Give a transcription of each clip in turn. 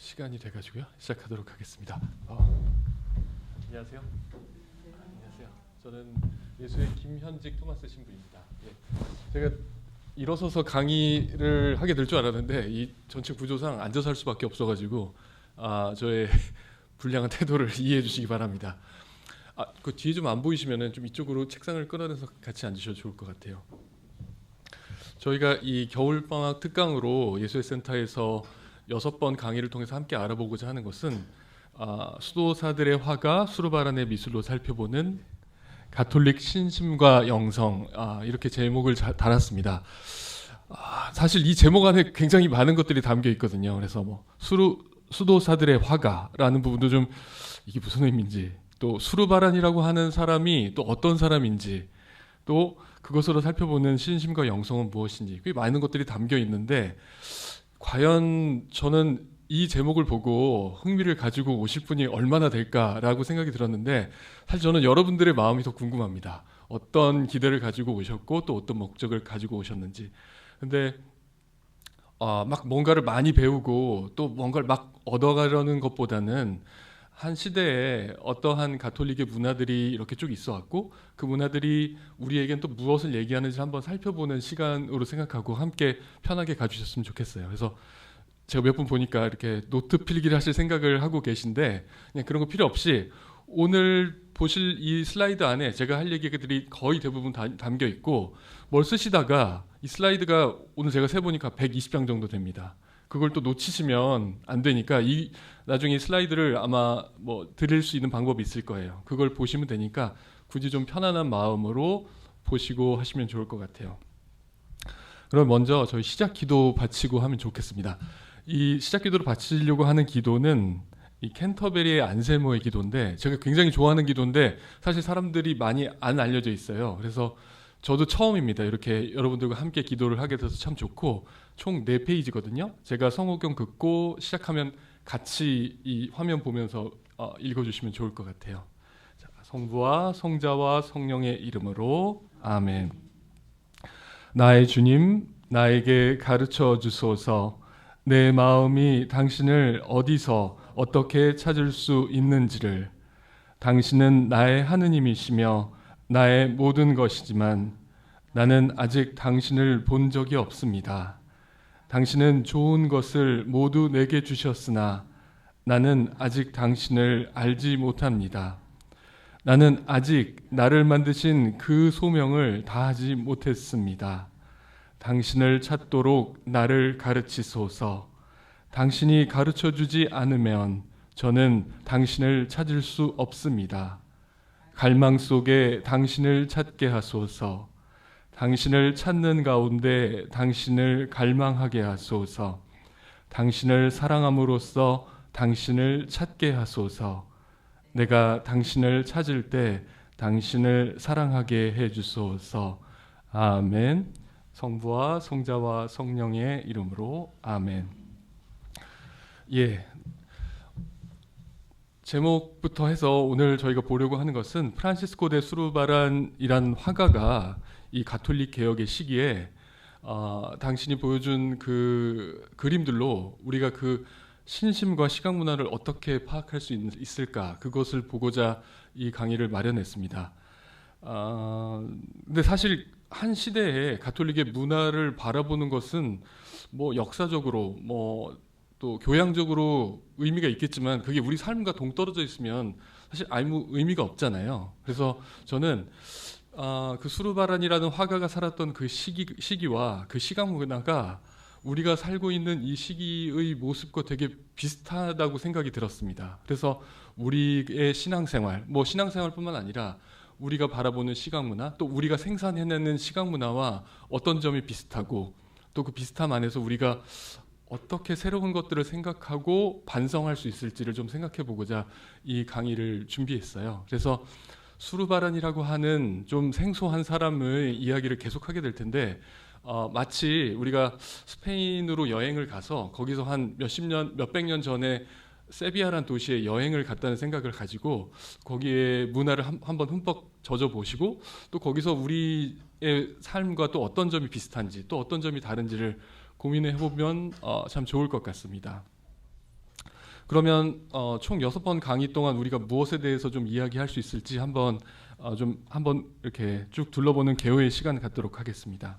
시간이 돼가지고요. 시작하도록 하겠습니다. 안녕하세요. 안녕하세요. 저는 예수의 김현직 토마스 신부입니다. 제가 일어서서 강의를 하게 될 줄 알았는데 이 전체 구조상 앉아서 할 수밖에 없어가지고 저의 불량한 태도를 이해해 주시기 바랍니다. 그 뒤에 좀 안 보이시면은 좀 이쪽으로 책상을 끌어내서 같이 앉으셔도 좋을 것 같아요. 저희가 이 겨울방학 특강으로 예수의 센터에서 6번 강의를 통해서 함께 알아보고자 하는 것은 수도사들의 화가 수르바란의 미술로 살펴보는 가톨릭 신심과 영성, 이렇게 제목을 달았습니다. 사실 이 제목 안에 굉장히 많은 것들이 담겨 있거든요. 그래서 뭐 수도사들의 화가라는 부분도 좀 이게 무슨 의미인지, 또 수르바란이라고 하는 사람이 또 어떤 사람인지, 또 그것으로 살펴보는 신심과 영성은 무엇인지, 꽤 많은 것들이 담겨 있는데 과연 저는 이 제목을 보고 흥미를 가지고 오실 분이 얼마나 될까라고 생각이 들었는데, 사실 저는 여러분들의 마음이 더 궁금합니다. 어떤 기대를 가지고 오셨고 또 어떤 목적을 가지고 오셨는지. 근데 막 뭔가를 많이 배우고 또 뭔가를 막 얻어가려는 것보다는 한 시대에 어떠한 가톨릭의 문화들이 이렇게 쭉 있어 왔고 그 문화들이 우리에겐 또 무엇을 얘기하는지 한번 살펴보는 시간으로 생각하고 함께 편하게 가주셨으면 좋겠어요. 그래서 제가 몇 분 보니까 이렇게 노트 필기를 하실 생각을 하고 계신데 그냥 그런 거 필요 없이 오늘 보실 이 슬라이드 안에 제가 할 얘기들이 거의 대부분 담겨 있고, 뭘 쓰시다가 이 슬라이드가 오늘 제가 세보니까 120장 정도 됩니다. 그걸 또 놓치시면 안 되니까 나중에 이 슬라이드를 아마 뭐 드릴 수 있는 방법이 있을 거예요. 그걸 보시면 되니까 굳이 좀 편안한 마음으로 보시고 하시면 좋을 것 같아요. 그럼 먼저 저희 시작 기도 바치고 하면 좋겠습니다. 이 시작 기도를 바치려고 하는 기도는 이 캔터베리의 안셀모의 기도인데, 제가 굉장히 좋아하는 기도인데 사실 사람들이 많이 안 알려져 있어요. 그래서 저도 처음입니다. 이렇게 여러분들과 함께 기도를 하게 돼서 참 좋고, 총 4페이지거든요. 제가 성호경 긋고 시작하면 같이 이 화면 보면서 읽어주시면 좋을 것 같아요. 자, 성부와 성자와 성령의 이름으로 아멘. 나의 주님, 나에게 가르쳐 주소서. 내 마음이 당신을 어디서 어떻게 찾을 수 있는지를. 당신은 나의 하느님이시며 나의 모든 것이지만 나는 아직 당신을 본 적이 없습니다. 당신은 좋은 것을 모두 내게 주셨으나 나는 아직 당신을 알지 못합니다. 나는 아직 나를 만드신 그 소명을 다하지 못했습니다. 당신을 찾도록 나를 가르치소서. 당신이 가르쳐주지 않으면 저는 당신을 찾을 수 없습니다. 갈망 속에 당신을 찾게 하소서. 당신을 찾는 가운데 당신을 갈망하게 하소서. 당신을 사랑함으로써 당신을 찾게 하소서. 내가 당신을 찾을 때 당신을 사랑하게 해주소서. 아멘. 성부와 성자와 성령의 이름으로 아멘. 제목부터 해서 오늘 저희가 보려고 하는 것은 프란시스코 데 수르바란이란 화가가 이 가톨릭 개혁의 시기에 당신이 보여준 그 그림들로 우리가 그 신심과 시각 문화를 어떻게 파악할 수 있을까, 그것을 보고자 이 강의를 마련했습니다. 근데 사실 한 시대에 가톨릭의 문화를 바라보는 것은 뭐 역사적으로 뭐 또 교양적으로 의미가 있겠지만 그게 우리 삶과 동떨어져 있으면 사실 아무 의미가 없잖아요. 그래서 저는 그 수르바란이라는 화가가 살았던 그 시기와 그 시각 문화가 우리가 살고 있는 이 시기의 모습과 되게 비슷하다고 생각이 들었습니다. 그래서 우리의 신앙생활, 뭐 신앙생활뿐만 아니라 우리가 바라보는 시각 문화, 또 우리가 생산해내는 시각 문화와 어떤 점이 비슷하고, 또 그 비슷함 안에서 우리가 어떻게 새로운 것들을 생각하고 반성할 수 있을지를 좀 생각해 보고자 이 강의를 준비했어요. 그래서 수르바란이라고 하는 좀 생소한 사람의 이야기를 계속하게 될 텐데, 마치 우리가 스페인으로 여행을 가서 거기서 한 몇백 년 전에 세비야란 도시에 여행을 갔다는 생각을 가지고 거기에 문화를 한번 흠뻑 젖어 보시고, 또 거기서 우리의 삶과 또 어떤 점이 비슷한지 또 어떤 점이 다른지를 고민해 보면 참 좋을 것 같습니다. 그러면 총 6번 강의 동안 우리가 무엇에 대해서 좀 이야기할 수 있을지 한번 이렇게 쭉 둘러보는 개요의 시간 갖도록 하겠습니다.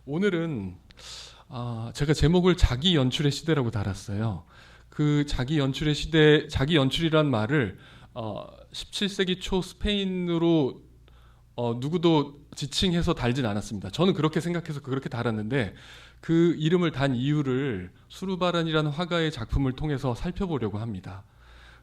오늘은 제가 제목을 자기 연출의 시대라고 달았어요. 그 자기 연출의 시대, 자기 연출이란 말을 17세기 초 스페인으로 누구도 지칭해서 달진 않았습니다. 저는 그렇게 생각해서 그렇게 달았는데 그 이름을 단 이유를 수르바란이라는 화가의 작품을 통해서 살펴보려고 합니다.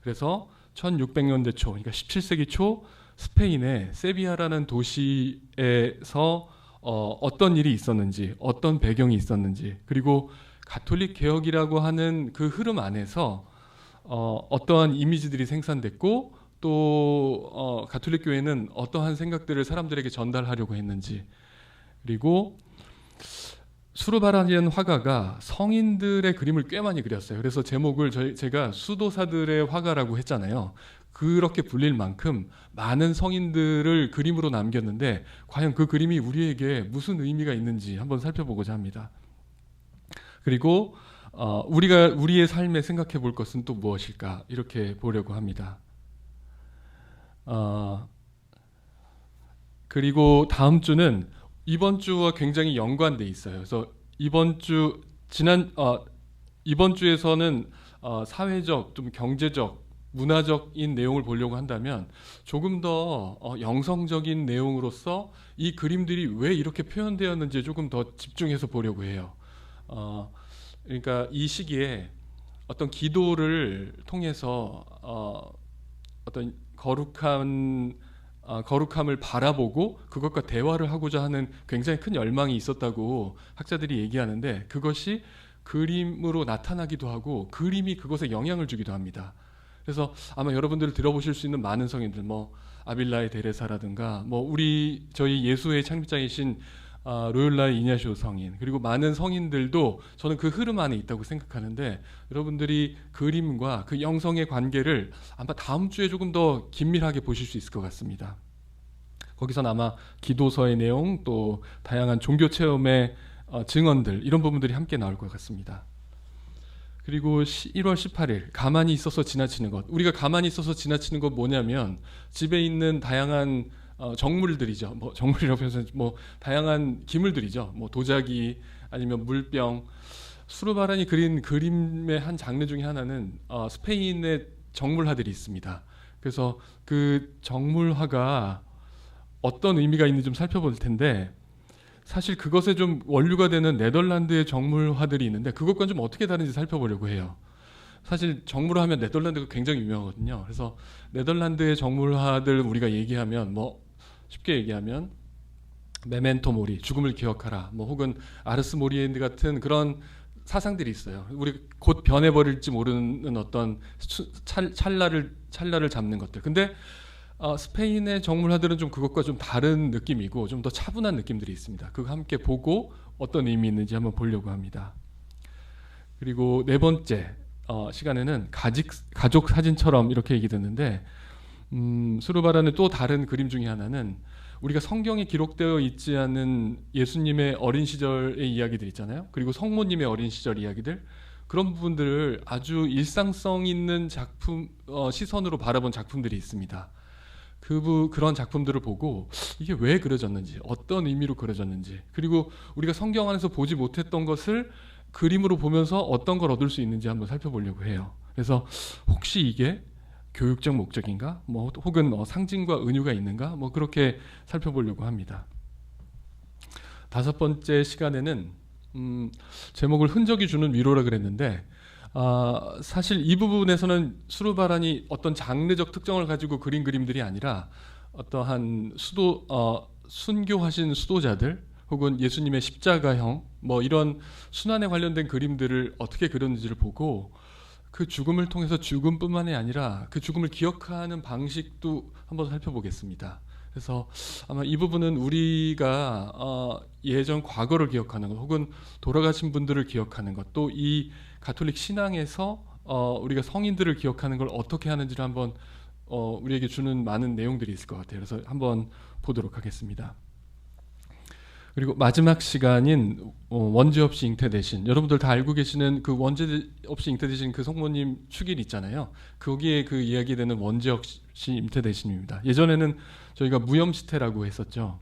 그래서 1600년대 초, 그러니까 17세기 초 스페인의 세비야라는 도시에서 어떤 일이 있었는지, 어떤 배경이 있었는지, 그리고 가톨릭 개혁이라고 하는 그 흐름 안에서 어떠한 이미지들이 생산됐고 또 가톨릭 교회는 어떠한 생각들을 사람들에게 전달하려고 했는지, 그리고 수르바란이라는 화가가 성인들의 그림을 꽤 많이 그렸어요. 그래서 제목을 제가 수도사들의 화가라고 했잖아요. 그렇게 불릴 만큼 많은 성인들을 그림으로 남겼는데 과연 그 그림이 우리에게 무슨 의미가 있는지 한번 살펴보고자 합니다. 그리고 우리의 삶에 생각해 볼 것은 또 무엇일까 이렇게 보려고 합니다. 그리고 다음 주는 이번 주와 굉장히 연관돼 있어요. 그래서 이번 주에서는 사회적, 좀 경제적, 문화적인 내용을 보려고 한다면 조금 더 영성적인 내용으로서 이 그림들이 왜 이렇게 표현되었는지 조금 더 집중해서 보려고 해요. 그러니까 이 시기에 어떤 기도를 통해서 어떤 거룩함을 바라보고 그것과 대화를 하고자 하는 굉장히 큰 열망이 있었다고 학자들이 얘기하는데 그것이 그림으로 나타나기도 하고 그림이 그것에 영향을 주기도 합니다. 그래서 아마 여러분들 들어보실 수 있는 많은 성인들, 아빌라의 데레사라든가, 저희 예수의 창립자이신 로욜라의 이냐시오 성인, 그리고 많은 성인들도 저는 그 흐름 안에 있다고 생각하는데 여러분들이 그림과 그 영성의 관계를 아마 다음 주에 조금 더 긴밀하게 보실 수 있을 것 같습니다. 거기선 아마 기도서의 내용, 또 다양한 종교 체험의 증언들, 이런 부분들이 함께 나올 것 같습니다. 그리고 1월 18일 가만히 있어서 지나치는 것. 우리가 가만히 있어서 지나치는 것 뭐냐면 집에 있는 다양한 정물들이죠. 정물이라고 해서 다양한 기물들이죠. 도자기 아니면 물병. 수르바란이 그린 그림의 한 장르 중에 하나는 스페인의 정물화들이 있습니다. 그래서 그 정물화가 어떤 의미가 있는지 좀 살펴볼 텐데 사실 그것에 좀 원류가 되는 네덜란드의 정물화들이 있는데 그것과 좀 어떻게 다른지 살펴보려고 해요. 사실 정물화 하면 네덜란드가 굉장히 유명하거든요. 그래서 네덜란드의 정물화들 우리가 얘기하면 쉽게 얘기하면 메멘토 모리, 죽음을 기억하라, 혹은 아르스 모리엔드 같은 그런 사상들이 있어요. 우리 곧 변해버릴지 모르는 어떤 찰나를 잡는 것들. 근데 스페인의 정물화들은 좀 그것과 좀 다른 느낌이고 좀 더 차분한 느낌들이 있습니다. 그거 함께 보고 어떤 의미 있는지 한번 보려고 합니다. 그리고 네 번째 시간에는 가족 사진처럼 이렇게 얘기 듣는데 수르바란의 또 다른 그림 중에 하나는 우리가 성경에 기록되어 있지 않은 예수님의 어린 시절의 이야기들 있잖아요. 그리고 성모님의 어린 시절 이야기들, 그런 부분들을 아주 일상성 있는 작품 시선으로 바라본 작품들이 있습니다. 그런 작품들을 보고 이게 왜 그려졌는지, 어떤 의미로 그려졌는지, 그리고 우리가 성경 안에서 보지 못했던 것을 그림으로 보면서 어떤 걸 얻을 수 있는지 한번 살펴보려고 해요. 그래서 혹시 이게 교육적 목적인가? 혹은 상징과 은유가 있는가? 그렇게 살펴보려고 합니다. 다섯 번째 시간에는 제목을 흔적이 주는 위로라 그랬는데 사실 이 부분에서는 수르바란이 어떤 장르적 특정을 가지고 그린 그림들이 아니라 어떠한 순교하신 수도자들 혹은 예수님의 십자가형 이런 순환에 관련된 그림들을 어떻게 그렸는지를 보고 그 죽음을 통해서 죽음뿐만이 아니라 그 죽음을 기억하는 방식도 한번 살펴보겠습니다. 그래서 아마 이 부분은 우리가 예전 과거를 기억하는 것 혹은 돌아가신 분들을 기억하는 것, 또 이 가톨릭 신앙에서 우리가 성인들을 기억하는 걸 어떻게 하는지를 한번 우리에게 주는 많은 내용들이 있을 것 같아요. 그래서 한번 보도록 하겠습니다. 그리고 마지막 시간인 원죄 없이 잉태되신, 여러분들 다 알고 계시는 그 원죄 없이 잉태되신 그 성모님 축일 있잖아요. 거기에 그 이야기되는 원죄 없이 잉태되신입니다. 예전에는 저희가 무염시태라고 했었죠.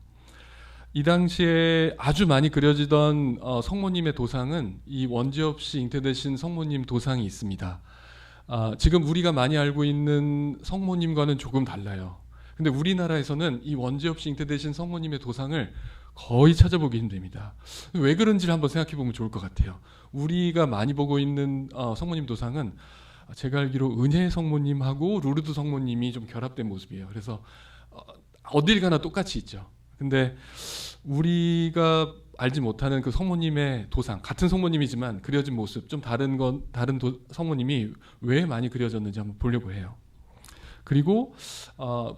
이 당시에 아주 많이 그려지던 성모님의 도상은 이 원죄 없이 잉태되신 성모님 도상이 있습니다. 지금 우리가 많이 알고 있는 성모님과는 조금 달라요. 근데 우리나라에서는 이 원죄 없이 잉태되신 성모님의 도상을 거의 찾아보기 힘듭니다. 왜 그런지를 한번 생각해 보면 좋을 것 같아요. 우리가 많이 보고 있는 성모님 도상은 제가 알기로 은혜 성모님하고 루르드 성모님이 좀 결합된 모습이에요. 그래서 어딜 가나 똑같이 있죠. 근데 우리가 알지 못하는 그 성모님의 도상, 같은 성모님이지만 그려진 모습 좀 다른 성모님이 왜 많이 그려졌는지 한번 보려고 해요. 그리고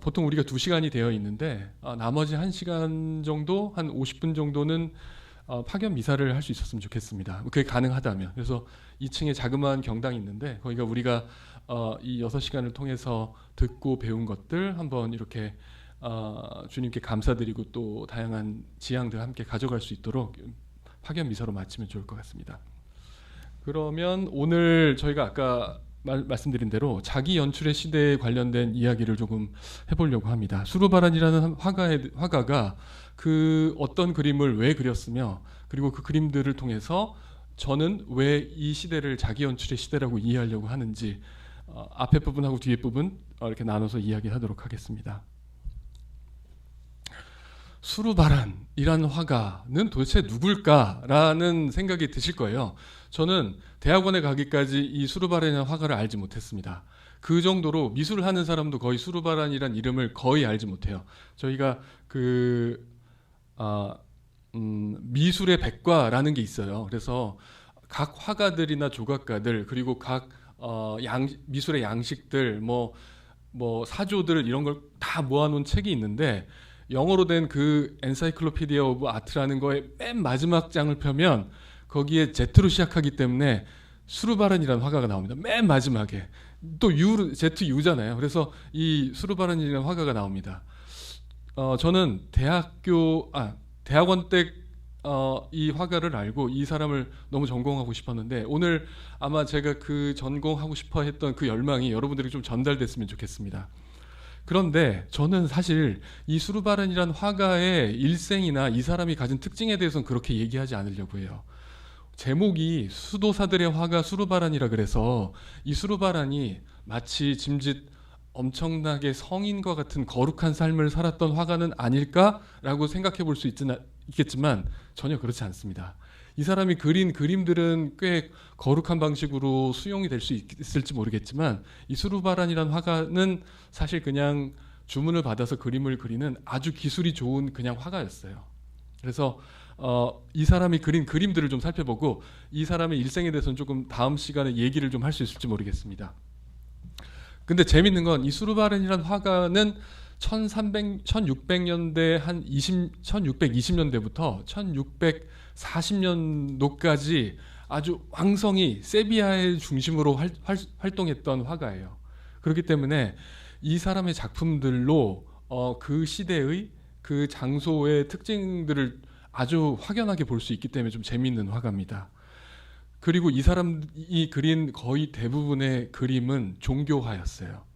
보통 우리가 2시간이 되어 있는데 나머지 1시간 정도, 한 50분 정도는 파견 미사를 할 수 있었으면 좋겠습니다. 그게 가능하다면. 그래서 2층에 자그마한 경당이 있는데 거기가 우리가 이 6시간을 통해서 듣고 배운 것들 한번 이렇게 주님께 감사드리고 또 다양한 지향들 함께 가져갈 수 있도록 파견 미사로 마치면 좋을 것 같습니다. 그러면 오늘 저희가 아까 말씀드린 대로 자기 연출의 시대에 관련된 이야기를 조금 해보려고 합니다. 수르바란이라는 화가가 그 어떤 그림을 왜 그렸으며, 그리고 그 그림들을 통해서 저는 왜 이 시대를 자기 연출의 시대라고 이해하려고 하는지 앞에 부분하고 뒤에 부분 이렇게 나눠서 이야기하도록 하겠습니다. 수르바란이라는 화가는 도대체 누굴까라는 생각이 드실 거예요. 저는 대학원에 가기까지 이 수르바란이라는 화가를 알지 못했습니다. 그 정도로 미술을 하는 사람도 거의 수르바란이라는 이름을 거의 알지 못해요. 저희가 미술의 백과라는 게 있어요. 그래서 각 화가들이나 조각가들, 그리고 각 미술의 양식들, 뭐 사조들, 이런 걸 다 모아놓은 책이 있는데, 영어로 된 그 엔사이클로피디아 오브 아트라는 거에 맨 마지막 장을 펴면 거기에 Z로 시작하기 때문에 수르바란이라는 화가가 나옵니다. 맨 마지막에. 또 ZU잖아요. 그래서 이 수르바란이라는 화가가 나옵니다. 저는 대학원 때 이 화가를 알고 이 사람을 너무 전공하고 싶었는데, 오늘 아마 제가 그 전공하고 싶어 했던 그 열망이 여러분들에게 좀 전달됐으면 좋겠습니다. 그런데 저는 사실 이 수르바란이라는 화가의 일생이나 이 사람이 가진 특징에 대해서는 그렇게 얘기하지 않으려고 해요. 제목이 수도사들의 화가 수르바란이라 그래서 이 수르바란이 마치 짐짓 엄청나게 성인과 같은 거룩한 삶을 살았던 화가는 아닐까라고 생각해 볼 수 있겠지만 전혀 그렇지 않습니다. 이 사람이 그린 그림들은 꽤 거룩한 방식으로 수용이 될 수 있을지 모르겠지만, 이 수르바란이라는 화가는 사실 그냥 주문을 받아서 그림을 그리는 아주 기술이 좋은 그냥 화가였어요. 그래서 이 사람이 그린 그림들을 좀 살펴보고 이 사람의 일생에 대해서는 조금 다음 시간에 얘기를 좀 할 수 있을지 모르겠습니다. 근데 재밌는 건 이 수르바란이라는 화가는 1600년대 1620년대부터 1640년도까지 아주 왕성히 세비야의 중심으로 활동했던 화가예요. 그렇기 때문에 이 사람의 작품들로 그 시대의 그 장소의 특징들을 아주 확연하게 볼 수 있기 때문에 좀 재미있는 화가입니다. 그리고 이 사람이 그린 거의 대부분의 그림은 종교화였어요.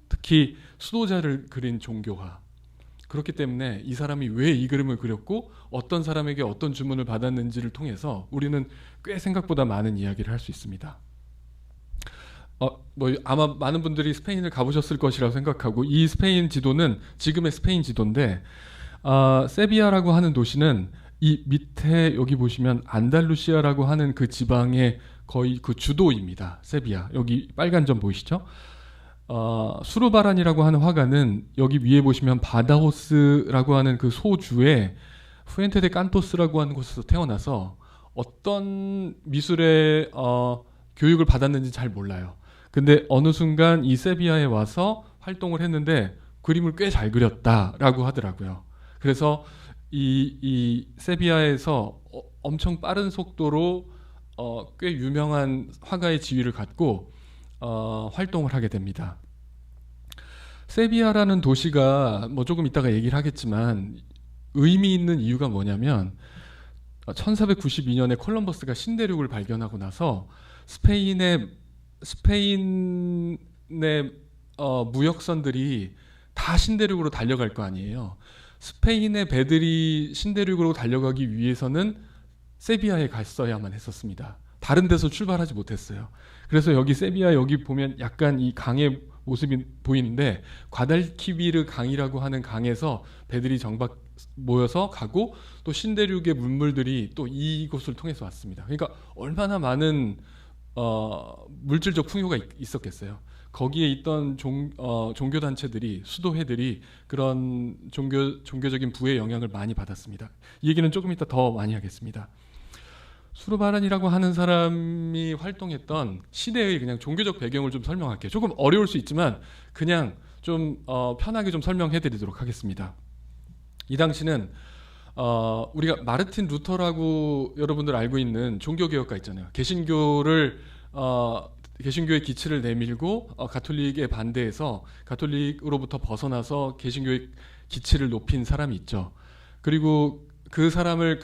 특히 수도자를 그린 종교화. 그렇기 때문에 이 사람이 왜 이 그림을 그렸고 어떤 사람에게 어떤 주문을 받았는지를 통해서 우리는 꽤 생각보다 많은 이야기를 할 수 있습니다. 아마 많은 분들이 스페인을 가보셨을 것이라고 생각하고, 이 스페인 지도는 지금의 스페인 지도인데, 세비야라고 하는 도시는 이 밑에 여기 보시면 안달루시아라고 하는 그 지방의 거의 그 주도입니다. 세비야. 여기 빨간 점 보이시죠? 수르바란이라고 하는 화가는 여기 위에 보시면 바다호스라고 하는 그 소주에 후엔테 데 칸토스라고 하는 곳에서 태어나서 어떤 미술의 교육을 받았는지 잘 몰라요. 근데 어느 순간 이 세비야에 와서 활동을 했는데 그림을 꽤 잘 그렸다라고 하더라고요. 그래서 이 세비야에서 엄청 빠른 속도로 꽤 유명한 화가의 지위를 갖고 활동을 하게 됩니다. 세비야라는 도시가 조금 이따가 얘기를 하겠지만 의미 있는 이유가 뭐냐면 1492년에 콜럼버스가 신대륙을 발견하고 나서 스페인의 무역선들이 다 신대륙으로 달려갈 거 아니에요. 스페인의 배들이 신대륙으로 달려가기 위해서는 세비야에 갔어야만 했었습니다. 다른 데서 출발하지 못했어요. 그래서 여기 세비야 여기 보면 약간 이 강의 모습이 보이는데 과달키비르 강이라고 하는 강에서 배들이 정박 모여서 가고 또 신대륙의 문물들이 또 이곳을 통해서 왔습니다. 그러니까 얼마나 많은 물질적 풍요가 있었겠어요. 거기에 있던 종교 단체들이 수도회들이 그런 종교적인 부의 영향을 많이 받았습니다. 이 얘기는 조금 이따 더 많이 하겠습니다. 수르바란이라고 하는 사람이 활동했던 시대의 그냥 종교적 배경을 좀 설명할게요. 조금 어려울 수 있지만 그냥 좀 편하게 좀 설명해드리도록 하겠습니다. 이 당시는 우리가 마르틴 루터라고 여러분들 알고 있는 종교개혁가 있잖아요. 개신교의 기치를 내밀고 가톨릭에 반대해서 가톨릭으로부터 벗어나서 개신교의 기치를 높인 사람이 있죠. 그리고 그 사람을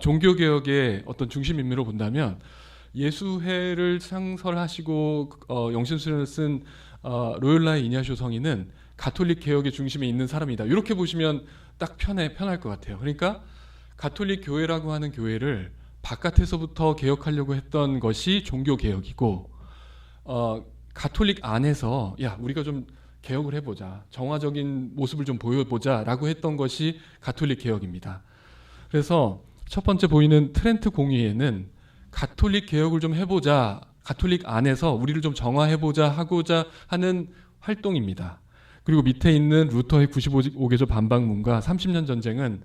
종교개혁의 어떤 중심 인물로 본다면 예수회를 창설하시고 영신수련을 쓴 로욜라의 이냐시오 성인은 가톨릭 개혁의 중심에 있는 사람이다. 이렇게 보시면 딱 편할 것 같아요. 그러니까 가톨릭 교회라고 하는 교회를 바깥에서부터 개혁하려고 했던 것이 종교개혁이고 가톨릭 안에서 우리가 좀 개혁을 해보자. 정화적인 모습을 좀 보여보자 라고 했던 것이 가톨릭 개혁입니다. 그래서 첫 번째 보이는 트렌트 공의회는 가톨릭 개혁을 좀 해보자. 가톨릭 안에서 우리를 좀 정화해보자 하고자 하는 활동입니다. 그리고 밑에 있는 루터의 95개조 반박문과 30년 전쟁은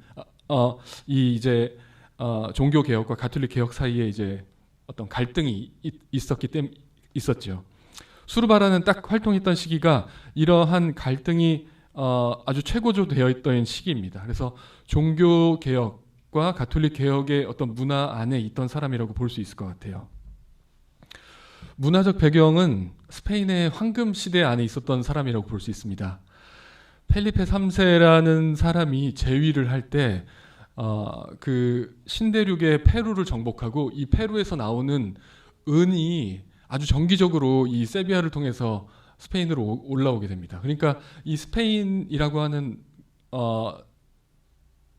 종교 개혁과 가톨릭 개혁 사이에 이제 어떤 갈등이 있었죠. 수르바라는 딱 활동했던 시기가 이러한 갈등이 아주 최고조되어 있던 시기입니다. 그래서 종교 개혁과 가톨릭 개혁의 어떤 문화 안에 있던 사람이라고 볼 수 있을 것 같아요. 문화적 배경은 스페인의 황금 시대 안에 있었던 사람이라고 볼 수 있습니다. 펠리페 3세라는 사람이 재위를 할 때 그 신대륙의 페루를 정복하고 이 페루에서 나오는 은이 아주 정기적으로 이 세비야를 통해서 스페인으로 올라오게 됩니다. 그러니까 이 스페인이라고 하는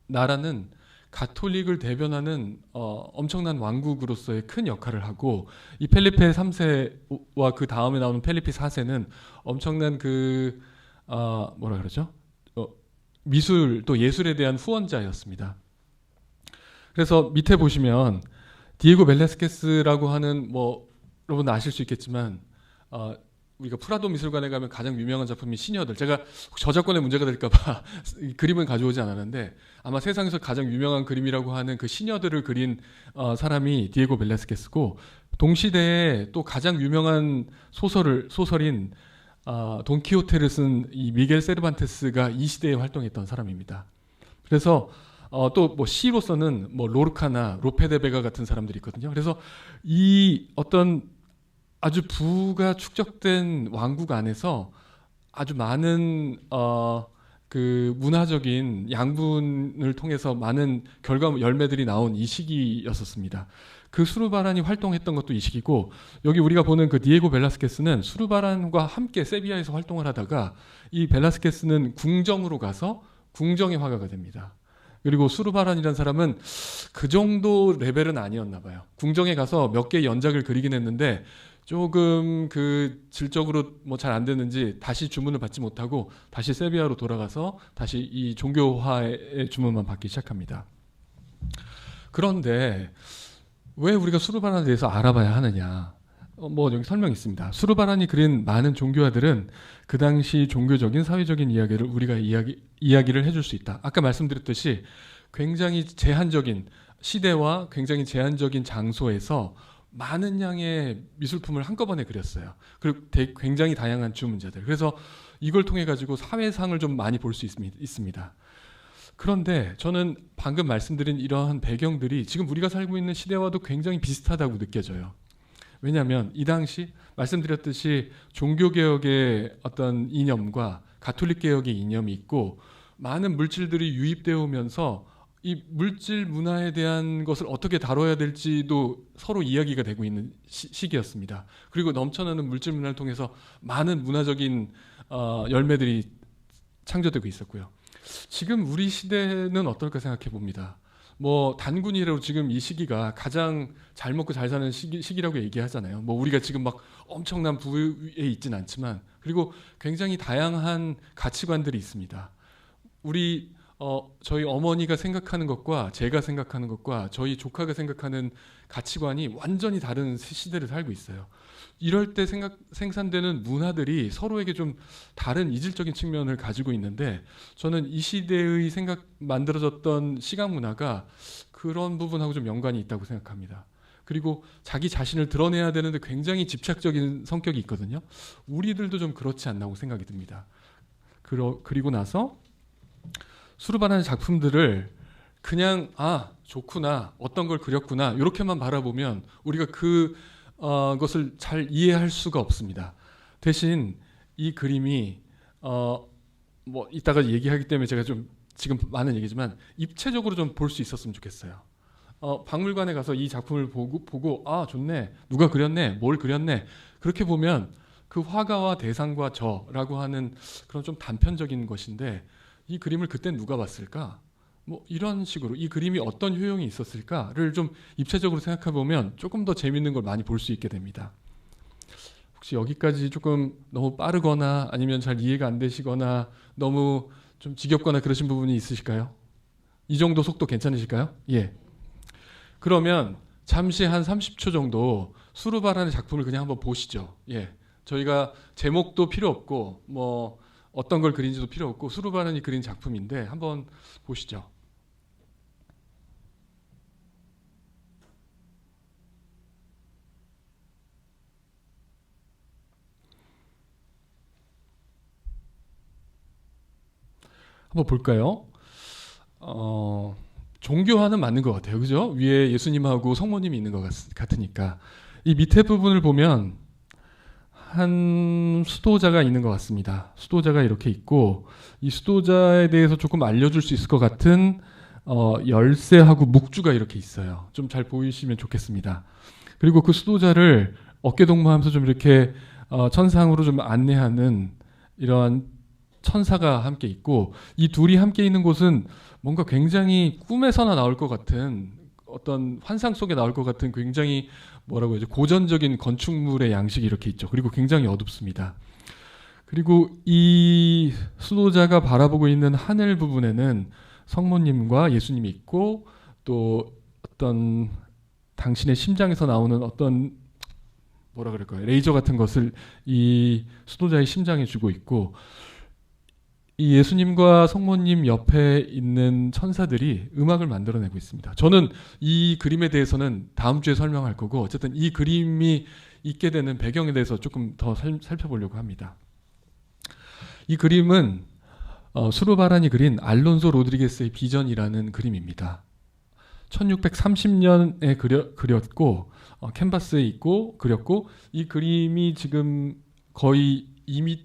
나라는 가톨릭을 대변하는 엄청난 왕국으로서의 큰 역할을 하고 이 펠리페 3세와 그 다음에 나오는 펠리페 4세는 엄청난 미술 또 예술에 대한 후원자였습니다. 그래서 밑에 보시면 디에고 벨라스케스라고 하는 여러분 아실 수 있겠지만 우리가 프라도 미술관에 가면 가장 유명한 작품이 시녀들. 제가 저작권의 문제가 될까봐 그림은 가져오지 않았는데 아마 세상에서 가장 유명한 그림이라고 하는 그 시녀들을 그린 사람이 디에고 벨라스케스고 동시대에 또 가장 유명한 소설인 돈키호테를 쓴 이 미겔 세르반테스가 이 시대에 활동했던 사람입니다. 그래서 또 시로서는 로르카나 로페 데 베가 같은 사람들이 있거든요. 그래서 이 어떤 아주 부가 축적된 왕국 안에서 아주 많은 그 문화적인 양분을 통해서 많은 열매들이 나온 이 시기였었습니다. 그 수르바란이 활동했던 것도 이 시기고 여기 우리가 보는 그 디에고 벨라스케스는 수르바란과 함께 세비야에서 활동을 하다가 이 벨라스케스는 궁정으로 가서 궁정의 화가가 됩니다. 그리고 수르바란이라는 사람은 그 정도 레벨은 아니었나 봐요. 궁정에 가서 몇 개의 연작을 그리긴 했는데 조금 그 질적으로 잘 안 됐는지 다시 주문을 받지 못하고 다시 세비야로 돌아가서 다시 이 종교화의 주문만 받기 시작합니다. 그런데 왜 우리가 수르바란에 대해서 알아봐야 하느냐? 여기 설명이 있습니다. 수르바란이 그린 많은 종교화들은 그 당시 종교적인 사회적인 이야기를 우리가 이야기를 해줄 수 있다. 아까 말씀드렸듯이 굉장히 제한적인 시대와 굉장히 제한적인 장소에서 많은 양의 미술품을 한꺼번에 그렸어요. 그리고 굉장히 다양한 주문자들. 그래서 이걸 통해 가지고 사회상을 좀 많이 볼 수 있습니다. 그런데 저는 방금 말씀드린 이러한 배경들이 지금 우리가 살고 있는 시대와도 굉장히 비슷하다고 느껴져요. 왜냐하면 이 당시 말씀드렸듯이 종교개혁의 어떤 이념과 가톨릭 개혁의 이념이 있고 많은 물질들이 유입되어 오면서 이 물질 문화에 대한 것을 어떻게 다뤄야 될지도 서로 이야기가 되고 있는 시기였습니다. 그리고 넘쳐나는 물질 문화를 통해서 많은 문화적인 열매들이 창조되고 있었고요. 지금 우리 시대는 어떨까 생각해 봅니다. 뭐 단군이라고 지금 이 시기가 가장 잘 먹고 잘 사는 시기라고 얘기하잖아요. 뭐 우리가 지금 막 엄청난 부에 있진 않지만, 그리고 굉장히 다양한 가치관들이 있습니다. 우리 저희 어머니가 생각하는 것과 제가 생각하는 것과 저희 조카가 생각하는 가치관이 완전히 다른 시대를 살고 있어요. 이럴 때 생산되는 문화들이 서로에게 좀 다른 이질적인 측면을 가지고 있는데, 저는 이 시대의 만들어졌던 시각 문화가 그런 부분하고 좀 연관이 있다고 생각합니다. 그리고 자기 자신을 드러내야 되는데 굉장히 집착적인 성격이 있거든요. 우리들도 좀 그렇지 않나고 생각이 듭니다. 그리고 나서 수르바라는 작품들을 그냥 좋구나, 어떤 걸 그렸구나 이렇게만 바라보면 우리가 그것을 잘 이해할 수가 없습니다. 대신 이 그림이 뭐 이따가 얘기하기 때문에 제가 좀 지금 많은 얘기지만 입체적으로 좀 볼 수 있었으면 좋겠어요. 박물관에 가서 이 작품을 보고 좋네, 누가 그렸네, 뭘 그렸네, 그렇게 보면 그 화가와 대상과 저라고 하는 그런 좀 단편적인 것인데, 이 그림을 그때 누가 봤을까? 뭐 이런 식으로 이 그림이 어떤 효용이 있었을까를 좀 입체적으로 생각해 보면 조금 더 재밌는 걸 많이 볼 수 있게 됩니다. 혹시 여기까지 조금 너무 빠르거나 아니면 잘 이해가 안 되시거나 너무 좀 지겹거나 그러신 부분이 있으실까요? 이 정도 속도 괜찮으실까요? 예. 그러면 잠시 한 30초 정도 수르바라는 작품을 그냥 한번 보시죠. 예. 저희가 제목도 필요 없고 뭐 어떤 걸 그린지도 필요 없고 수르바란이 그린 작품인데 한번 보시죠. 한번 볼까요? 종교화는 맞는 것 같아요. 그죠? 위에 예수님하고 성모님이 있는 것 같으니까. 이 밑에 부분을 보면 한 수도자가 있는 것 같습니다. 수도자가 이렇게 있고, 이 수도자에 대해서 조금 알려줄 수 있을 것 같은 열쇠하고 묵주가 이렇게 있어요. 좀 잘 보이시면 좋겠습니다. 그리고 그 수도자를 어깨동무하면서 좀 이렇게 천상으로 좀 안내하는 이러한 천사가 함께 있고, 이 둘이 함께 있는 곳은 뭔가 굉장히 꿈에서나 나올 것 같은, 어떤 환상 속에 나올 것 같은 굉장히 뭐라고 해야죠, 고전적인 건축물의 양식이 이렇게 있죠. 그리고 굉장히 어둡습니다. 그리고 이 수도자가 바라보고 있는 하늘 부분에는 성모님과 예수님이 있고, 또 어떤 당신의 심장에서 나오는 어떤 뭐라 그럴까요, 레이저 같은 것을 이 수도자의 심장에 주고 있고, 이 예수님과 성모님 옆에 있는 천사들이 음악을 만들어내고 있습니다. 저는 이 그림에 대해서는 다음 주에 설명할 거고, 어쨌든 이 그림이 있게 되는 배경에 대해서 조금 더 살펴보려고 합니다. 이 그림은 수르바란이 그린 알론소 로드리게스의 비전이라는 그림입니다. 1630년에 그렸고 캔버스에 있고 그렸고, 이 그림이 지금 거의 2m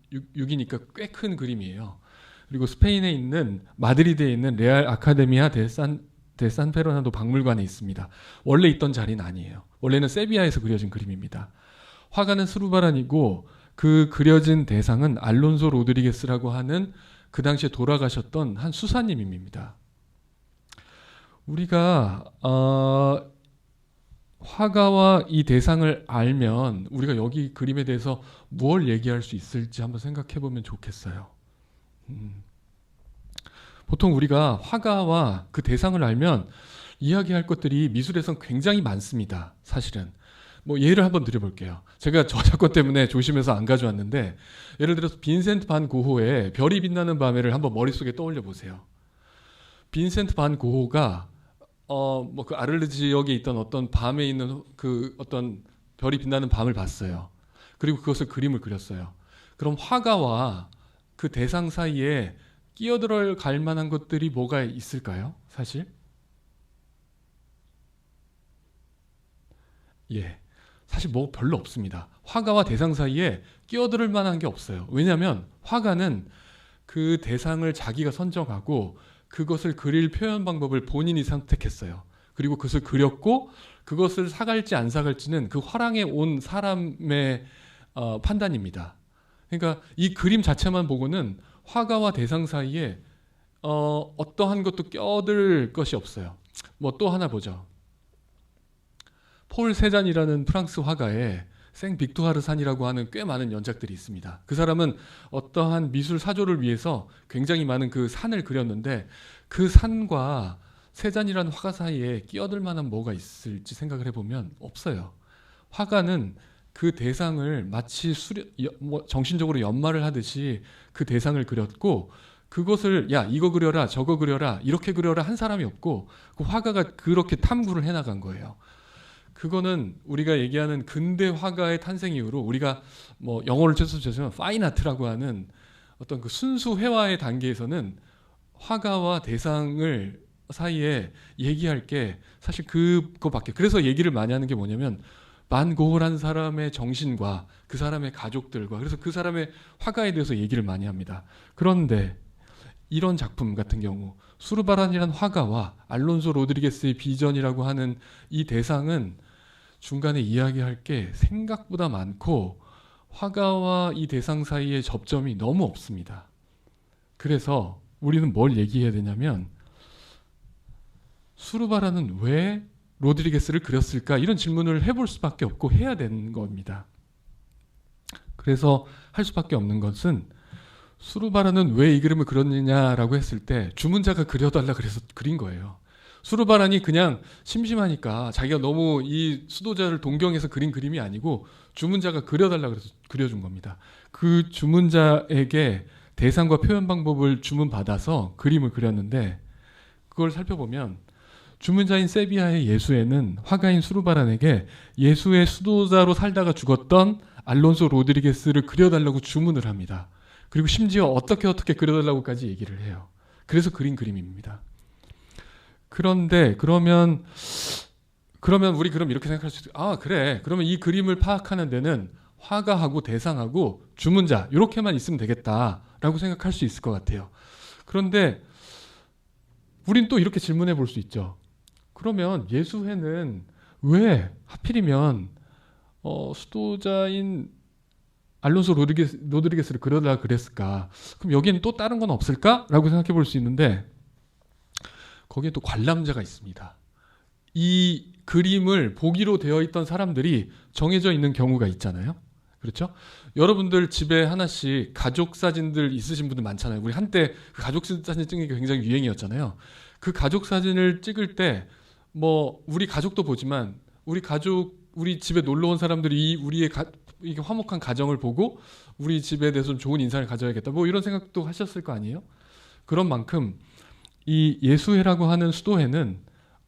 66이니까 꽤 큰 그림이에요. 그리고 스페인에 있는 마드리드에 있는 레알 아카데미아 데 산 페르난도 박물관에 있습니다. 원래 있던 자리는 아니에요. 원래는 세비야에서 그려진 그림입니다. 화가는 수르바란이고 그 그려진 대상은 알론소 로드리게스라고 하는 그 당시에 돌아가셨던 한 수사님입니다. 우리가 화가와 이 대상을 알면 우리가 여기 그림에 대해서 무엇을 얘기할 수 있을지 한번 생각해 보면 좋겠어요. 보통 우리가 화가와 그 대상을 알면 이야기할 것들이 미술에선 굉장히 많습니다. 사실은. 뭐 예를 한번 드려볼게요. 제가 저작권 때문에 조심해서 안 가져왔는데, 예를 들어서 빈센트 반 고호의 별이 빛나는 밤에를 한번 머릿속에 떠올려 보세요. 빈센트 반 고호가 뭐 그 아르르 지역에 있던 어떤 밤에 있는 그 어떤 별이 빛나는 밤을 봤어요. 그리고 그것을 그림을 그렸어요. 그럼 화가와 그 대상 사이에 끼어들어갈 만한 것들이 뭐가 있을까요? 사실? 예. 사실 뭐 별로 없습니다. 화가와 대상 사이에 끼어들 만한 게 없어요. 왜냐하면 화가는 그 대상을 자기가 선정하고 그것을 그릴 표현 방법을 본인이 선택했어요. 그리고 그것을 그렸고 그것을 사갈지 안 사갈지는 그 화랑에 온 사람의 판단입니다. 그러니까 이 그림 자체만 보고는 화가와 대상 사이에 어떠한 것도 껴들 것이 없어요. 뭐 또 하나 보죠. 폴 세잔이라는 프랑스 화가의 생 빅투아르 산이라고 하는 꽤 많은 연작들이 있습니다. 그 사람은 어떠한 미술 사조를 위해서 굉장히 많은 그 산을 그렸는데 그 산과 세잔이라는 화가 사이에 끼어들 만한 뭐가 있을지 생각을 해보면 없어요. 화가는 그 대상을 마치 정신적으로 연마를 하듯이 그 대상을 그렸고 그것을 야 이거 그려라 저거 그려라 이렇게 그려라 한 사람이 없고 그 화가가 그렇게 탐구를 해나간 거예요. 그거는 우리가 얘기하는 근대 화가의 탄생 이후로 우리가 뭐 영어를 죄송하면 파인 아트라고 하는 어떤 그 순수 회화의 단계에서는 화가와 대상을 사이에 얘기할 게 사실 그거밖에. 그래서 얘기를 많이 하는 게 뭐냐면 반 고흐라는 사람의 정신과 그 사람의 가족들과 그래서 그 사람의 화가에 대해서 얘기를 많이 합니다. 그런데 이런 작품 같은 경우 수르바란이라는 화가와 알론소 로드리게스의 비전이라고 하는 이 대상은 중간에 이야기할 게 생각보다 많고 화가와 이 대상 사이의 접점이 너무 없습니다. 그래서 우리는 뭘 얘기해야 되냐면 수르바란은 왜 로드리게스를 그렸을까 이런 질문을 해볼 수밖에 없고 해야 되는 겁니다. 그래서 할 수밖에 없는 것은 수르바란은 왜 이 그림을 그렸느냐라고 했을 때 주문자가 그려달라 그래서 그린 거예요. 수르바란이 그냥 심심하니까 자기가 너무 이 수도자를 동경해서 그린 그림이 아니고 주문자가 그려달라 그래서 그려준 겁니다. 그 주문자에게 대상과 표현 방법을 주문받아서 그림을 그렸는데 그걸 살펴보면 주문자인 세비야의 예수에는 화가인 수르바란에게 예수의 수도자로 살다가 죽었던 알론소 로드리게스를 그려달라고 주문을 합니다. 그리고 심지어 어떻게 그려달라고까지 얘기를 해요. 그래서 그린 그림입니다. 그런데 그러면 우리 그럼 이렇게 생각할 수 있어요. 아 그래 그러면 이 그림을 파악하는 데는 화가하고 대상하고 주문자 이렇게만 있으면 되겠다라고 생각할 수 있을 것 같아요. 그런데 우린 또 이렇게 질문해 볼 수 있죠. 그러면 예수회는 왜 하필이면 수도자인 알론소 로드리게스를 그려달라 그랬을까? 그럼 여기에는 또 다른 건 없을까? 라고 생각해 볼 수 있는데 거기에 또 관람자가 있습니다. 이 그림을 보기로 되어 있던 사람들이 정해져 있는 경우가 있잖아요. 그렇죠? 여러분들 집에 하나씩 가족 사진들 있으신 분들 많잖아요. 우리 한때 그 가족 사진 찍는 게 굉장히 유행이었잖아요. 그 가족 사진을 찍을 때 뭐 우리 가족도 보지만 우리 집에 놀러 온 사람들이 우리의 이게 화목한 가정을 보고 우리 집에 대해서 좋은 인상을 가져야겠다. 뭐 이런 생각도 하셨을 거 아니에요? 그런 만큼 이 예수회라고 하는 수도회는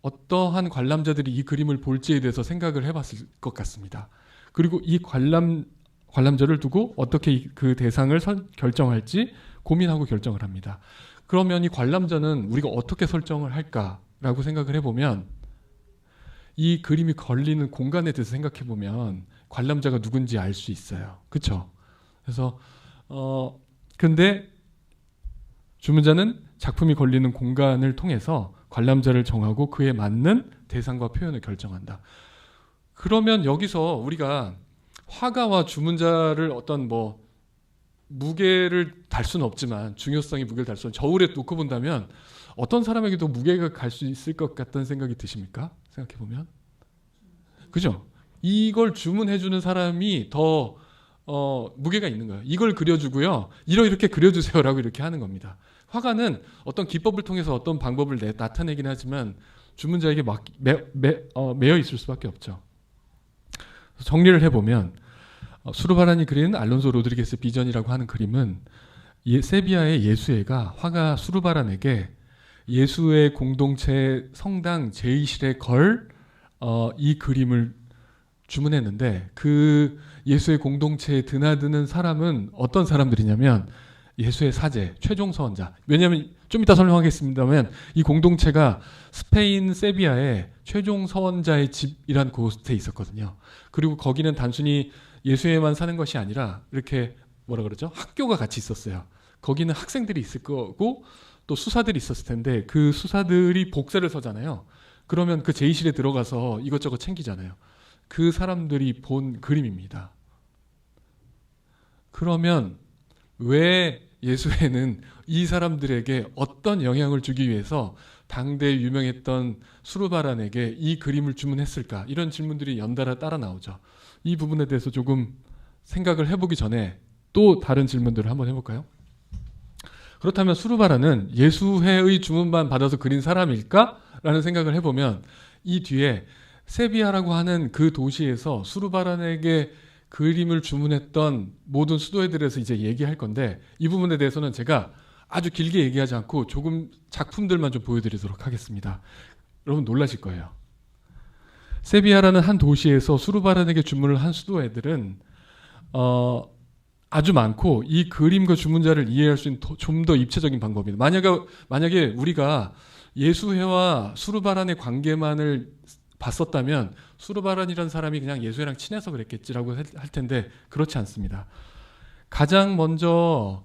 어떠한 관람자들이 이 그림을 볼지에 대해서 생각을 해봤을 것 같습니다. 그리고 이 관람자를 두고 어떻게 그 대상을 결정할지 고민하고 결정을 합니다. 그러면 이 관람자는 우리가 어떻게 설정을 할까라고 생각을 해보면 이 그림이 걸리는 공간에 대해서 생각해보면 관람자가 누군지 알 수 있어요. 그렇죠? 그래서 근데 주문자는 작품이 걸리는 공간을 통해서 관람자를 정하고 그에 맞는 대상과 표현을 결정한다. 그러면 여기서 우리가 화가와 주문자를 어떤 뭐 무게를 달 수는 없지만 중요성이 무게를 달 수는 저울에 놓고 본다면 어떤 사람에게도 무게가 갈 수 있을 것 같다는 생각이 드십니까? 생각해보면 그죠? 이걸 주문해주는 사람이 더 무게가 있는 거예요. 이걸 그려주고요. 이렇게 그려주세요라고 이렇게 하는 겁니다. 화가는 어떤 기법을 통해서 어떤 방법을 나타내긴 하지만 주문자에게 매여 있을 수밖에 없죠. 정리를 해보면 수르바란이 그린 알론소 로드리게스 비전이라고 하는 그림은 세비야의 예수회가 화가 수르바란에게 예수의 공동체 성당 제2실에 이 그림을 주문했는데 그 예수의 공동체에 드나드는 사람은 어떤 사람들이냐면 예수의 사제, 최종 서원자. 왜냐하면 좀 이따 설명하겠습니다만 이 공동체가 스페인 세비야의 최종 서원자의 집이란 곳에 있었거든요. 그리고 거기는 단순히 예수회만 사는 것이 아니라 이렇게 뭐라 그러죠? 학교가 같이 있었어요. 거기는 학생들이 있을 거고 또 수사들이 있었을 텐데 그 수사들이 복사를 서잖아요. 그러면 그 제의실에 들어가서 이것저것 챙기잖아요. 그 사람들이 본 그림입니다. 그러면 왜 예수회는 이 사람들에게 어떤 영향을 주기 위해서 당대에 유명했던 수르바란에게 이 그림을 주문했을까? 이런 질문들이 연달아 따라 나오죠. 이 부분에 대해서 조금 생각을 해보기 전에 또 다른 질문들을 한번 해볼까요? 그렇다면 수르바란은 예수회의 주문만 받아서 그린 사람일까? 라는 생각을 해보면 이 뒤에 세비야라고 하는 그 도시에서 수르바란에게 그림을 주문했던 모든 수도회들에서 이제 얘기할 건데 이 부분에 대해서는 제가 아주 길게 얘기하지 않고 조금 작품들만 좀 보여드리도록 하겠습니다. 여러분 놀라실 거예요. 세비야라는 한 도시에서 수르바란에게 주문을 한 수도회들은 아주 많고 이 그림과 주문자를 이해할 수 있는 좀 더 입체적인 방법입니다. 만약에 우리가 예수회와 수르바란의 관계만을 봤었다면 수르바란이라는 사람이 그냥 예수회랑 친해서 그랬겠지라고 할 텐데 그렇지 않습니다. 가장 먼저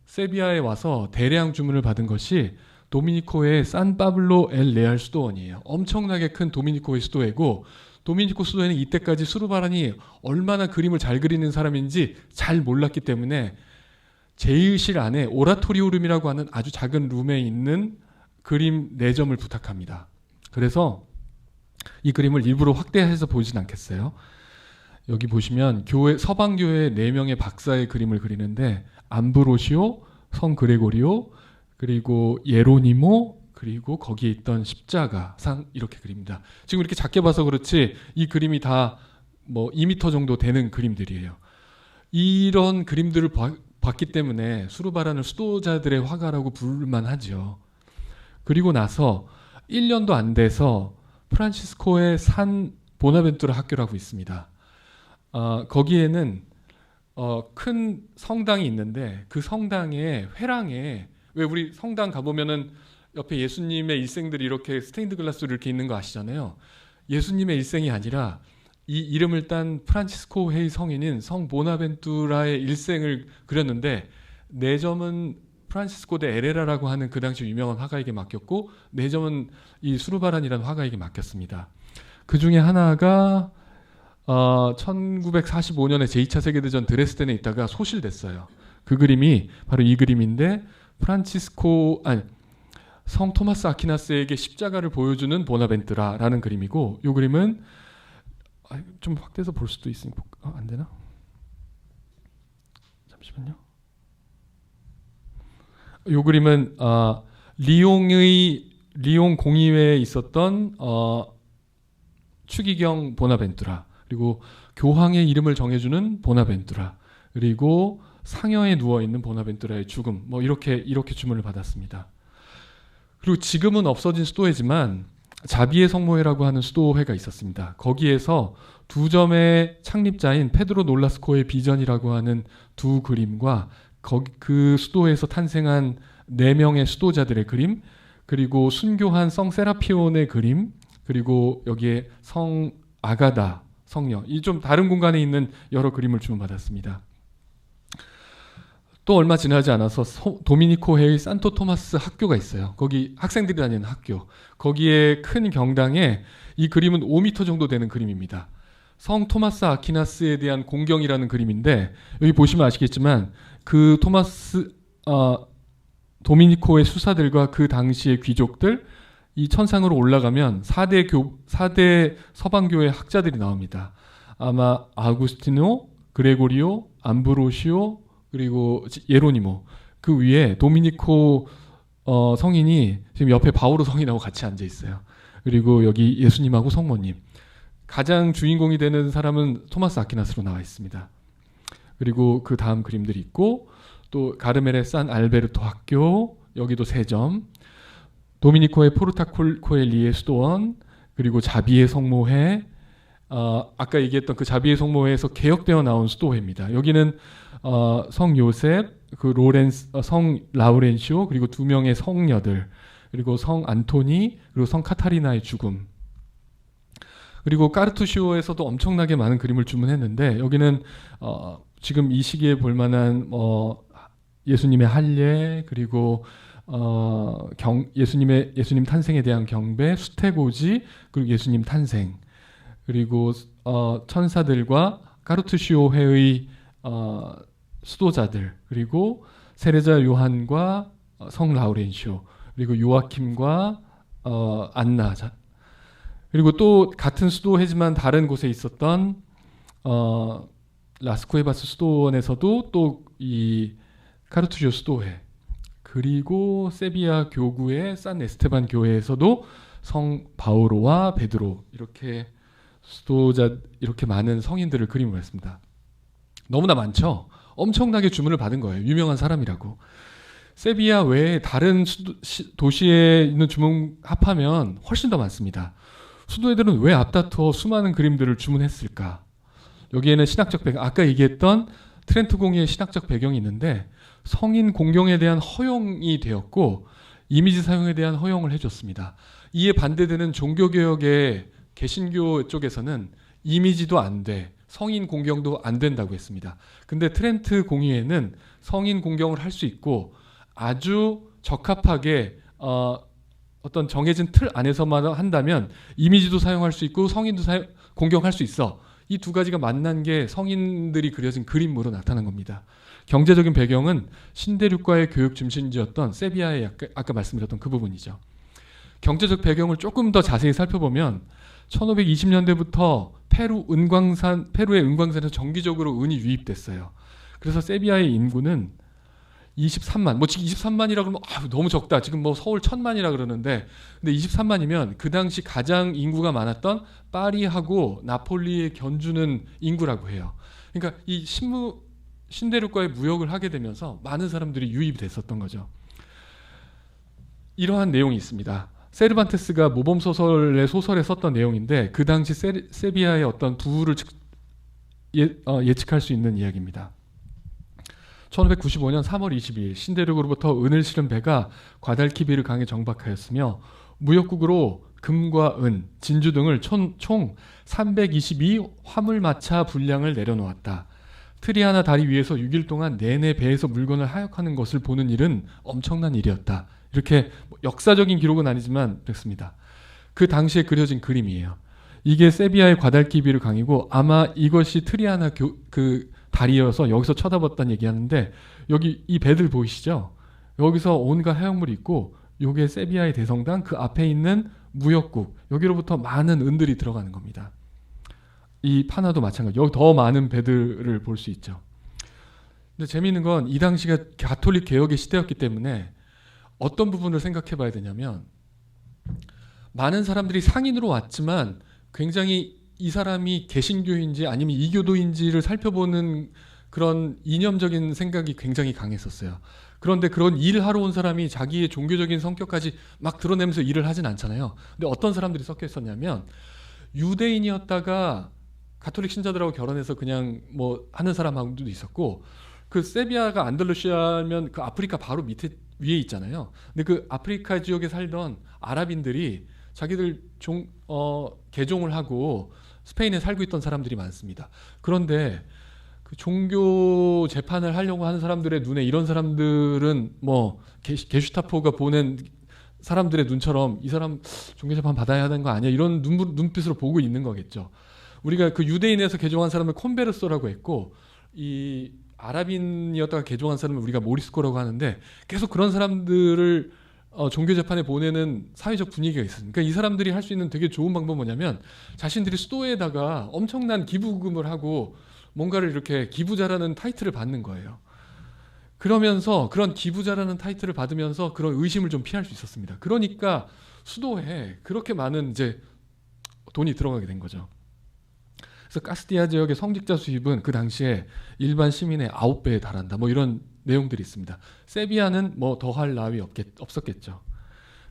세비야에 와서 대량 주문을 받은 것이 도미니코의 산파블로 엘 레알 수도원이에요. 엄청나게 큰 도미니코의 수도회고 도미니코 수도회는 이때까지 수르바란이 얼마나 그림을 잘 그리는 사람인지 잘 몰랐기 때문에 제의실 안에 오라토리오룸이라고 하는 아주 작은 룸에 있는 그림 4점을 부탁합니다. 그래서 이 그림을 일부러 확대해서 보이진 않겠어요. 여기 보시면 서방교회 4명의 박사의 그림을 그리는데 암브로시오, 성 그레고리오, 그리고 예로니모, 그리고 거기에 있던 십자가상 이렇게 그립니다. 지금 이렇게 작게 봐서 그렇지 이 그림이 다 뭐 2m 정도 되는 그림들이에요. 이런 그림들을 봤기 때문에 수르바란을 수도자들의 화가라고 부를만 하죠. 그리고 나서 1년도 안 돼서 프란시스코의 산 보나벤투라 학교라고 있습니다. 거기에는 큰 성당이 있는데 그 성당의 회랑에 왜 우리 성당 가보면은 옆에 예수님의 일생들이 이렇게 스테인드 글라스로 이렇게 있는 거 아시잖아요. 예수님의 일생이 아니라 이 이름을 딴 프란치스코 회의 성인인 성 보나벤투라의 일생을 그렸는데 4점은 프란시스코 데 에레라라고 하는 그 당시 유명한 화가에게 맡겼고 4점은 이 수르바란이라는 화가에게 맡겼습니다. 그 중에 하나가 1945년에 제2차 세계대전 드레스덴에 있다가 소실됐어요. 그 그림이 바로 이 그림인데 성 토마스 아퀴나스에게 십자가를 보여주는 보나벤투라라는 그림이고 이 그림은 좀 확대해서 볼 수도 있으니까 안 되나? 잠시만요. 이 그림은 리옹 공의회에 있었던 추기경 보나벤투라 그리고 교황의 이름을 정해주는 보나벤투라 그리고 상여에 누워있는 보나벤투라의 죽음 뭐 이렇게 주문을 받았습니다. 그리고 지금은 없어진 수도회지만 자비의 성모회라고 하는 수도회가 있었습니다. 거기에서 2점의 창립자인 페드로 놀라스코의 비전이라고 하는 2 그림과 그 수도회에서 탄생한 4명의 수도자들의 그림 그리고 순교한 성 세라피온의 그림 그리고 여기에 성 아가다 성녀 이 좀 다른 공간에 있는 여러 그림을 주문받았습니다. 또 얼마 지나지 않아서 도미니코회의 산토 토마스 학교가 있어요. 거기 학생들이 다니는 학교. 거기에 큰 경당에 이 그림은 5m 정도 되는 그림입니다. 성 토마스 아퀴나스에 대한 공경이라는 그림인데 여기 보시면 아시겠지만 그 도미니코의 수사들과 그 당시의 귀족들 이 천상으로 올라가면 4대 서방교회 학자들이 나옵니다. 아마 아구스티노, 그레고리오, 암브로시오 그리고 예로니모 그 위에 도미니코 성인이 지금 옆에 바오로 성인하고 같이 앉아 있어요. 그리고 여기 예수님하고 성모님 가장 주인공이 되는 사람은 토마스 아퀴나스로 나와 있습니다. 그리고 그 다음 그림들이 있고 또 가르멜의 산 알베르토 학교 여기도 3점 도미니코의 포르타코엘리의 수도원 그리고 자비의 성모회 아까 얘기했던 그 자비의 성모회에서 개혁되어 나온 수도회입니다. 여기는 성 요셉, 성 라우렌시오 그리고 2명의 성녀들 그리고 성 안토니 그리고 성 카타리나의 죽음 그리고 까르투시오에서도 엄청나게 많은 그림을 주문했는데 여기는 지금 이 시기에 볼만한 예수님의 할례, 그리고 예수님 탄생에 대한 경배, 수태고지, 그리고 예수님 탄생, 그리고 천사들과 까르투시오 회의 수도자들, 그리고 세례자 요한과 성 라우렌시오, 그리고 요아킴과 안나, 그리고 또 같은 수도회지만 다른 곳에 있었던 라스쿠에바스 수도원에서도 또 이 카르투시오 수도회, 그리고 세비야 교구의 산 에스테반 교회에서도 성 바오로와 베드로, 이렇게 수도자, 이렇게 많은 성인들을 그림을 했습니다. 너무나 많죠. 엄청나게 주문을 받은 거예요. 유명한 사람이라고. 세비야 외에 다른 도시에 있는 주문 합하면 훨씬 더 많습니다. 수도회들은 왜 앞다투어 수많은 그림들을 주문했을까? 여기에는 신학적 배경, 아까 얘기했던 트렌트 공의의 신학적 배경이 있는데, 성인 공경에 대한 허용이 되었고 이미지 사용에 대한 허용을 해줬습니다. 이에 반대되는 종교개혁의 개신교 쪽에서는 이미지도 안 돼, 성인 공경도 안 된다고 했습니다. 근데 트렌트 공의회는 성인 공경을 할 수 있고 아주 적합하게 어떤 정해진 틀 안에서만 한다면 이미지도 사용할 수 있고 성인도 공경할 수 있어. 이 두 가지가 만난 게 성인들이 그려진 그림으로 나타난 겁니다. 경제적인 배경은 신대륙과의 교육 중심지였던 세비야의 아까 말씀드렸던 그 부분이죠. 경제적 배경을 조금 더 자세히 살펴보면 1520년대부터 페루의 은광산에서 정기적으로 은이 유입됐어요. 그래서 세비야의 인구는 23만, 뭐 지금 23만이라 그러면 너무 적다. 지금 뭐 서울 1000만이라 그러는데, 근데 23만이면 그 당시 가장 인구가 많았던 파리하고 나폴리에 견주는 인구라고 해요. 그러니까 이 신대륙과의 무역을 하게 되면서 많은 사람들이 유입이 됐었던 거죠. 이러한 내용이 있습니다. 세르반테스가 모범 소설에 썼던 내용인데, 그 당시 세비야의 어떤 부를 예측할 수 있는 이야기입니다. 1595년 3월 22일 신대륙으로부터 은을 실은 배가 과달키비르 강에 정박하였으며 무역국으로 금과 은, 진주 등을 총 322 화물마차 분량을 내려놓았다. 트리아나 다리 위에서 6일 동안 내내 배에서 물건을 하역하는 것을 보는 일은 엄청난 일이었다. 이렇게 역사적인 기록은 아니지만 그랬습니다. 그 당시에 그려진 그림이에요. 이게 세비야의 과달키비르 강이고 아마 이것이 트리아나 그 다리여서 여기서 쳐다봤다는 얘기하는데, 여기 이 배들 보이시죠? 여기서 온갖 해역물이 있고 요게 세비야의 대성당, 그 앞에 있는 무역국, 여기로부터 많은 은들이 들어가는 겁니다. 이 파나도 마찬가지. 여기 더 많은 배들을 볼 수 있죠. 근데 재미있는 건 이 당시가 가톨릭 개혁의 시대였기 때문에 어떤 부분을 생각해 봐야 되냐면, 많은 사람들이 상인으로 왔지만 굉장히 이 사람이 개신교인지 아니면 이교도인지를 살펴보는 그런 이념적인 생각이 굉장히 강했었어요. 그런데 그런 일을 하러 온 사람이 자기의 종교적인 성격까지 막 드러내면서 일을 하진 않잖아요. 근데 어떤 사람들이 섞여 있었냐면, 유대인이었다가 가톨릭 신자들하고 결혼해서 그냥 뭐 하는 사람도 있었고, 그 세비야가 안달루시아면 그 아프리카 바로 밑에 위에 있잖아요. 근데 그 아프리카 지역에 살던 아랍인들이 자기들 개종을 하고 스페인에 살고 있던 사람들이 많습니다. 그런데 그 종교 재판을 하려고 하는 사람들의 눈에 이런 사람들은 뭐 게슈타포가 보낸 사람들의 눈처럼 이 사람 종교 재판 받아야 하는 거 아니야, 이런 눈빛으로 보고 있는 거겠죠. 우리가 그 유대인에서 개종한 사람을 콘베르소라고 했고, 이 아랍인이었다가 개종한 사람을 우리가 모리스코라고 하는데, 계속 그런 사람들을 종교 재판에 보내는 사회적 분위기가 있습니다. 그러니까 이 사람들이 할 수 있는 되게 좋은 방법은 뭐냐면, 자신들이 수도에다가 엄청난 기부금을 하고 뭔가를 이렇게 기부자라는 타이틀을 받는 거예요. 그러면서 그런 기부자라는 타이틀을 받으면서 그런 의심을 좀 피할 수 있었습니다. 그러니까 수도에 그렇게 많은 이제 돈이 들어가게 된 거죠. 그래서 카스티아 지역의 성직자 수입은 그 당시에 일반 시민의 9배에 달한다. 뭐 이런 내용들이 있습니다. 세비야는 뭐 더할 나위 없었겠죠.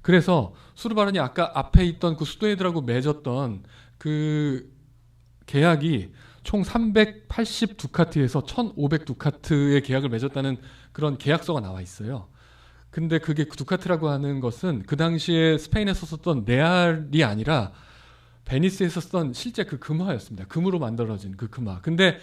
그래서 수르바른이 아까 앞에 있던 그 수도회들하고 맺었던 그 계약이 총 380 두카트에서 1500 두카트의 계약을 맺었다는 그런 계약서가 나와 있어요. 근데 그게 두카트라고 하는 것은 그 당시에 스페인에서 썼던 레알이 아니라 베니스에서 썼던 실제 그 금화였습니다. 금으로 만들어진 그 금화. 근데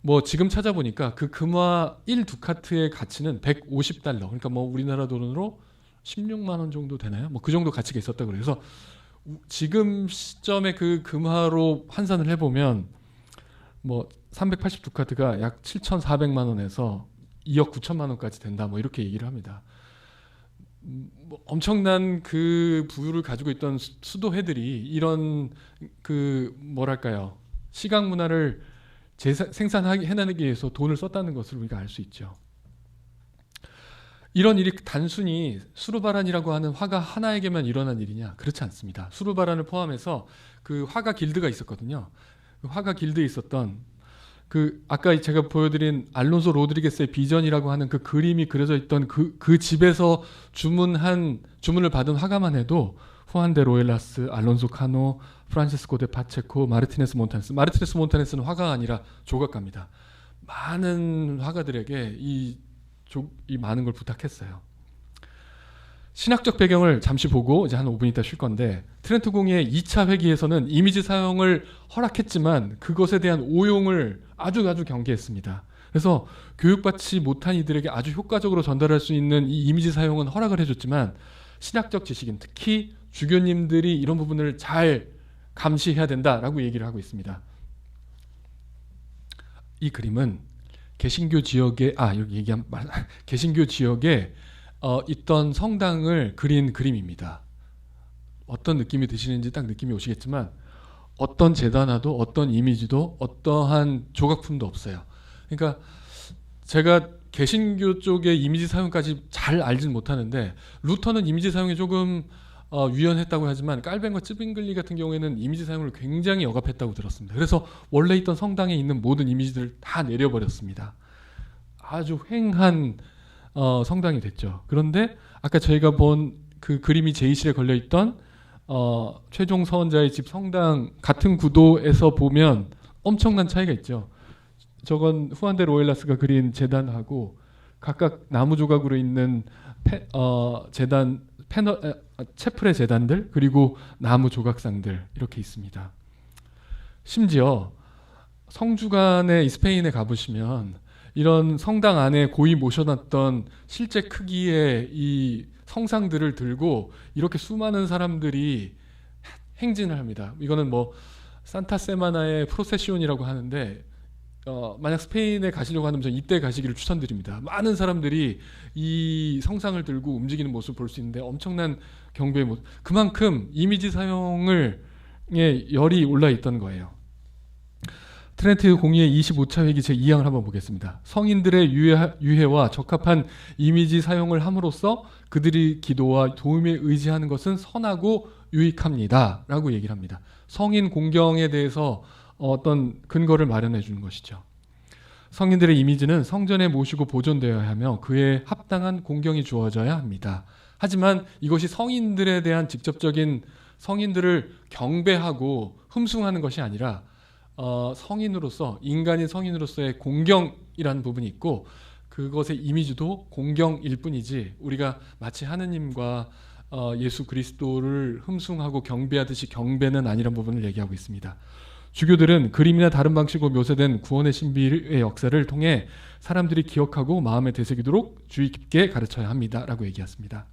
뭐 지금 찾아보니까 그 금화 1두카트의 가치는 150달러. 그러니까 뭐 우리나라 돈으로 16만 원 정도 되나요? 뭐 그 정도 가치가 있었다고 그래서 지금 시점에 그 금화로 환산을 해보면 뭐 380두카트가 약 7,400만 원에서 2억 9천만 원까지 된다. 뭐 이렇게 얘기를 합니다. 뭐 엄청난 그 부유를 가지고 있던 수도회들이 이런 그 뭐랄까요, 시각 문화를 생산해내기 위해서 돈을 썼다는 것을 우리가 알 수 있죠. 이런 일이 단순히 수르바란이라고 하는 화가 하나에게만 일어난 일이냐? 그렇지 않습니다. 수르바란을 포함해서 그 화가 길드가 있었거든요. 그 화가 길드에 있었던 그 아까 제가 보여드린 알론소 로드리게스의 비전이라고 하는 그 그림이 그려져 있던 그 집에서 주문을 받은 화가만 해도 후안 데 로엘라스, 알론소 카노, 프란시스코 데 파체코, 마르티네스 몬타네스는 화가가 아니라 조각가입니다. 많은 화가들에게 이 많은 걸 부탁했어요. 신학적 배경을 잠시 보고 이제 한 5분 있다 쉴 건데, 트렌트 공의의 2차 회기에서는 이미지 사용을 허락했지만 그것에 대한 오용을 아주 경계했습니다. 그래서 교육받지 못한 이들에게 아주 효과적으로 전달할 수 있는 이 이미지 사용은 허락을 해줬지만 신학적 지식인, 특히 주교님들이 이런 부분을 잘 감시해야 된다라고 얘기를 하고 있습니다. 이 그림은 개신교 지역에 개신교 지역에 있던 성당을 그린 그림입니다. 어떤 느낌이 드시는지 딱 느낌이 오시겠지만 어떤 재단화도 어떤 이미지도 어떠한 조각품도 없어요. 그러니까 제가 개신교 쪽의 이미지 사용까지 잘 알진 못하는데 루터는 이미지 사용에 조금 유연했다고 하지만 깔벤과 쯔빙글리 같은 경우에는 이미지 사용을 굉장히 억압했다고 들었습니다. 그래서 원래 있던 성당에 있는 모든 이미지들을 다 내려버렸습니다. 아주 휑한 성당이 됐죠. 그런데 아까 저희가 본 그 그림이 제2실에 걸려있던 최종 서원자의 집 성당 같은 구도에서 보면 엄청난 차이가 있죠. 저건 후안 데 로엘라스가 그린 제단하고 각각 나무 조각으로 있는 채플의 제단들, 그리고 나무 조각상들 이렇게 있습니다. 심지어 성주간에 스페인에 가보시면 이런 성당 안에 고이 모셔놨던 실제 크기의 이 성상들을 들고 이렇게 수많은 사람들이 행진을 합니다. 이거는 뭐 산타 세마나의 프로세시온이라고 하는데 만약 스페인에 가시려고 하면 저는 이때 가시기를 추천드립니다. 많은 사람들이 이 성상을 들고 움직이는 모습을 볼 수 있는데 엄청난 경배의 모습. 그만큼 이미지 사용에 열이 올라 있던 거예요. 트렌트 공의의 25차 회기 제2항을 한번 보겠습니다. 성인들의 유해와 적합한 이미지 사용을 함으로써 그들이 기도와 도움에 의지하는 것은 선하고 유익합니다. 라고 얘기를 합니다. 성인 공경에 대해서 어떤 근거를 마련해 주는 것이죠. 성인들의 이미지는 성전에 모시고 보존되어야 하며 그에 합당한 공경이 주어져야 합니다. 하지만 이것이 성인들에 대한 직접적인 성인들을 경배하고 흠숭하는 것이 아니라 성인으로서, 인간인 성인으로서의 공경이라는 부분이 있고 그것의 이미지도 공경일 뿐이지 우리가 마치 하느님과 예수 그리스도를 흠숭하고 경배하듯이 경배는 아니라는 부분을 얘기하고 있습니다. 주교들은 그림이나 다른 방식으로 묘사된 구원의 신비의 역사를 통해 사람들이 기억하고 마음에 되새기도록 주의 깊게 가르쳐야 합니다. 라고 얘기했습니다.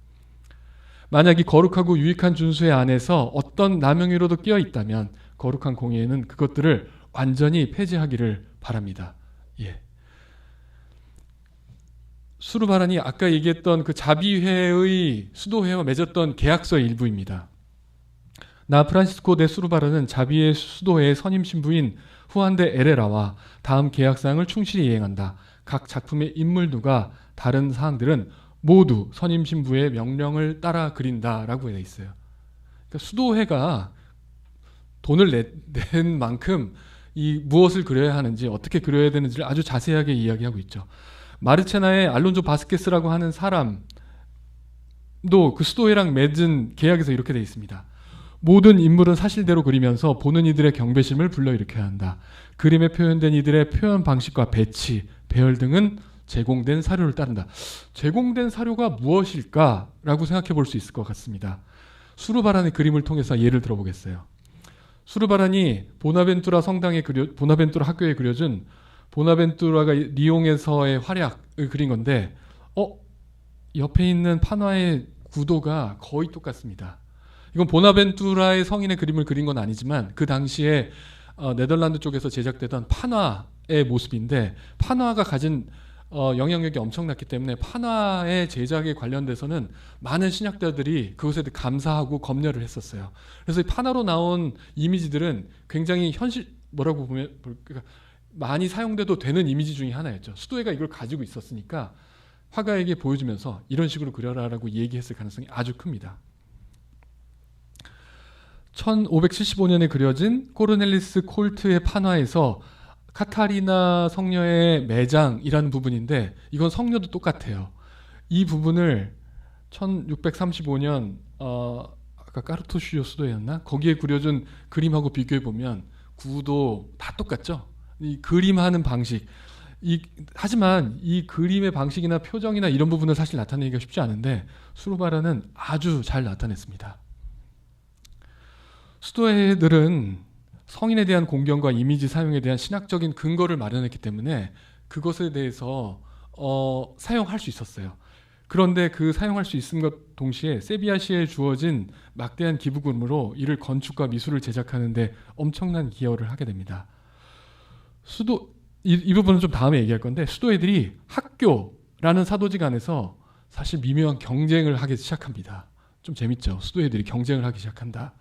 만약 이 거룩하고 유익한 준수의 안에서 어떤 남용이로도 끼어 있다면 거룩한 공의에는 그것들을 완전히 폐지하기를 바랍니다. 예. 수르바란이 아까 얘기했던 그 자비회의 수도회와 맺었던 계약서의 일부입니다. 나 프란시스코 데 수르바란은 자비의 수도회의 선임 신부인 후안 데 에레라와 다음 계약사항을 충실히 이행한다. 각 작품의 인물들과 다른 사항들은 모두 선임 신부의 명령을 따라 그린다라고 되어 있어요. 그러니까 수도회가 돈을 낸 만큼 이 무엇을 그려야 하는지 어떻게 그려야 되는지를 아주 자세하게 이야기하고 있죠. 마르체나의 알론조 바스케스라고 하는 사람도 그 수도회랑 맺은 계약에서 이렇게 되어 있습니다. 모든 인물은 사실대로 그리면서 보는 이들의 경배심을 불러일으켜야 한다. 그림에 표현된 이들의 표현 방식과 배치, 배열 등은 제공된 사료를 따른다. 제공된 사료가 무엇일까라고 생각해 볼 수 있을 것 같습니다. 수르바란의 그림을 통해서 예를 들어보겠어요. 수르바란이 보나벤투라 학교에 그려준 보나벤투라가 리옹에서의 활약을 그린 건데 옆에 있는 판화의 구도가 거의 똑같습니다. 이건 보나벤투라의 성인의 그림을 그린 건 아니지만 그 당시에 네덜란드 쪽에서 제작되던 판화의 모습인데 판화가 가진 영향력이 엄청났기 때문에 판화의 제작에 관련돼서는 많은 신학자들이 그것에 대해 감사하고 검열을 했었어요. 그래서 이 판화로 나온 이미지들은 굉장히 뭐라고 보면 그러니까 많이 사용돼도 되는 이미지 중에 하나였죠. 수도회가 이걸 가지고 있었으니까 화가에게 보여주면서 이런 식으로 그려라라고 얘기했을 가능성이 아주 큽니다. 1575년에 그려진 코르넬리스 콜트의 판화에서 카타리나 성녀의 매장이라는 부분인데 이건 성녀도 똑같아요. 이 부분을 1635년 아까 까르토슈오 수도였나? 거기에 그려준 그림하고 비교해 보면 구도 다 똑같죠. 이 그림하는 방식 하지만 이 그림의 방식이나 표정이나 이런 부분을 사실 나타내기가 쉽지 않은데 수르바라는 아주 잘 나타냈습니다. 수도회들은 성인에 대한 공경과 이미지 사용에 대한 신학적인 근거를 마련했기 때문에 그것에 대해서 사용할 수 있었어요. 그런데 그 사용할 수 있음과 동시에 세비야시에 주어진 막대한 기부금으로 이를 건축과 미술을 제작하는 데 엄청난 기여를 하게 됩니다. 이 부분은 좀 다음에 얘기할 건데 수도회들이 학교라는 사도직 안에서 사실 미묘한 경쟁을 하기 시작합니다. 좀 재밌죠. 수도회들이 경쟁을 하기 시작한다.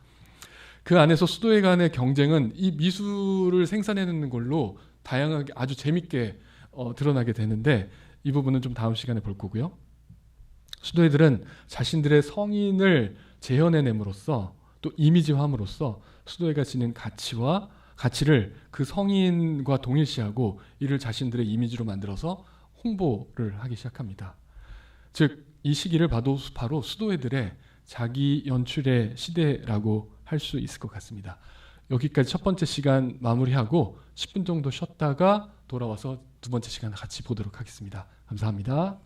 그 안에서 수도회 간의 경쟁은 이 미술을 생산해내는 걸로 다양하게 아주 재밌게 드러나게 되는데 이 부분은 좀 다음 시간에 볼 거고요. 수도회들은 자신들의 성인을 재현해냄으로써 또 이미지화함으로써 수도회가 지닌 가치를 그 성인과 동일시하고 이를 자신들의 이미지로 만들어서 홍보를 하기 시작합니다. 즉 이 시기를 봐도 바로 수도회들의 자기 연출의 시대라고 할 수 있을 것 같습니다. 여기까지 첫 번째 시간 마무리하고 10분 정도 쉬었다가 돌아와서 두 번째 시간 같이 보도록 하겠습니다. 감사합니다.